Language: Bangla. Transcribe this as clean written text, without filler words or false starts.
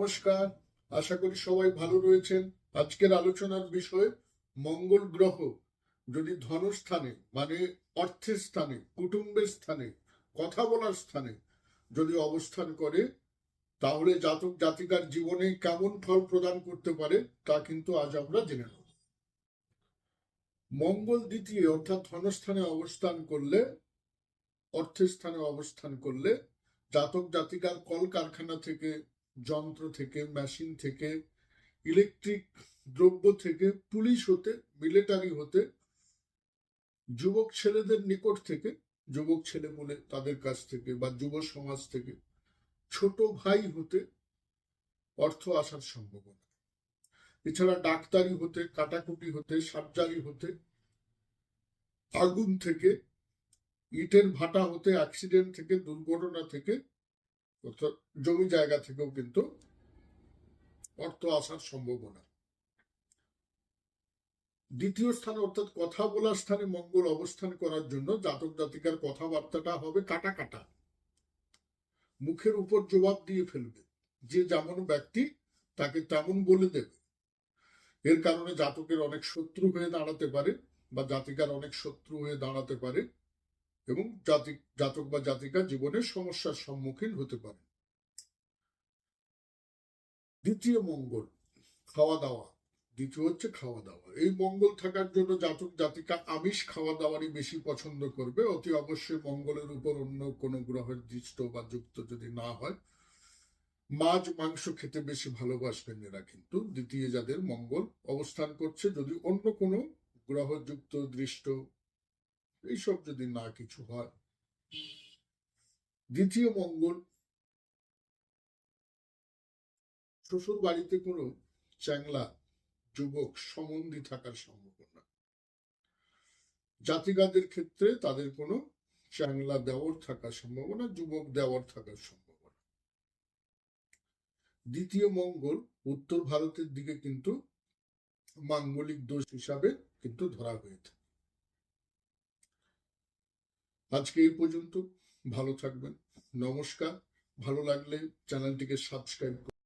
নমস্কার, আশা করি সবাই ভালো রয়েছেন। আজকের আলোচনার বিষয় মঙ্গল গ্রহ যদি ধনস্থানে মানে অর্থের স্থানে, কুটুম্বের স্থানে, কথা বলার স্থানে যদি অবস্থান করে তাহলে জাতক জাতিকার জীবনে কেমন ফল প্রদান করতে পারে তা কিন্তু আজ আমরা জেনে নেব। মঙ্গল দ্বিতীয় অর্থাৎ ধনস্থানে অবস্থান করলে, অর্থের স্থানে অবস্থান করলে জাতক জাতিকার কলকারখানা থেকে, যন্ত্র থেকে, মেশিন থেকে, ইলেকট্রিক দ্রব্য থেকে, পুলিশ হতে, মিলিটারি হতে, যুবক ছেলেদের নিকট থেকে, যুবক ছেলে বলে তাদের কাছ থেকে বা যুব সমাজ থেকে, ছোট ভাই হতে অর্থ আসার সম্ভাবনা। এছাড়া ডাক্তারি হতে, কাটাকুটি হতে, সার্জারি হতে, আগুন থেকে, ইটের ভাটা হতে, অ্যাক্সিডেন্ট থেকে, দুর্ঘটনা থেকে, অর্থাৎ জমি জায়গা থেকেও কিন্তু অর্থ আসার সম্ভাবনা। দ্বিতীয় স্থানে অর্থাৎ কথা বলার স্থানে মঙ্গল অবস্থান করার জন্য জাতক জাতিকার কথাবার্তাটা হবে কাটা কাটা, মুখের উপর জবাব দিয়ে ফেলবে। যে যেমন ব্যক্তি তাকে তেমন বলে দেবে। এর কারণে জাতকের অনেক শত্রু হয়ে দাঁড়াতে পারে বা জাতিকার অনেক শত্রু হয়ে দাঁড়াতে পারে এবং জাতক বা জাতিকা জীবনে সমস্যার সম্মুখীন হতে পারে। দ্বিতীয় মঙ্গল খাওয়া দাওয়া, দ্বিতীয় হচ্ছে খাওয়া দাওয়া। এই মঙ্গল থাকার জন্য জাতক জাতিকা আমিষ খাওয়া দাওয়ারই বেশি পছন্দ করবে। অতি অবশ্যই মঙ্গলের উপর অন্য কোনো গ্রহের দৃষ্ট বা যুক্ত যদি না হয়, মাছ মাংস খেতে বেশি ভালোবাসবেন এরা। কিন্তু দ্বিতীয় যাদের মঙ্গল অবস্থান করছে, যদি অন্য কোনো গ্রহ যুক্ত দৃষ্ট এইসব যদি না কিছু হয়, দ্বিতীয় মঙ্গল শ্বশুর বাড়িতে কোনো চ্যাংলা যুবক সম্বন্ধী থাকার সম্ভাবনা। জাতিকাদের ক্ষেত্রে তাদের কোনো চ্যাংলা দেওয়ার থাকার সম্ভাবনা, যুবক দেওয়ার থাকার সম্ভাবনা। দ্বিতীয় মঙ্গল উত্তর ভারতের দিকে কিন্তু মাঙ্গলিক দোষ হিসাবে কিন্তু ধরা হয়ে থাকে। আজকে এই পর্যন্ত, ভালো থাকবেন, নমস্কার। ভালো লাগলে চ্যানেলটিকে সাবস্ক্রাইব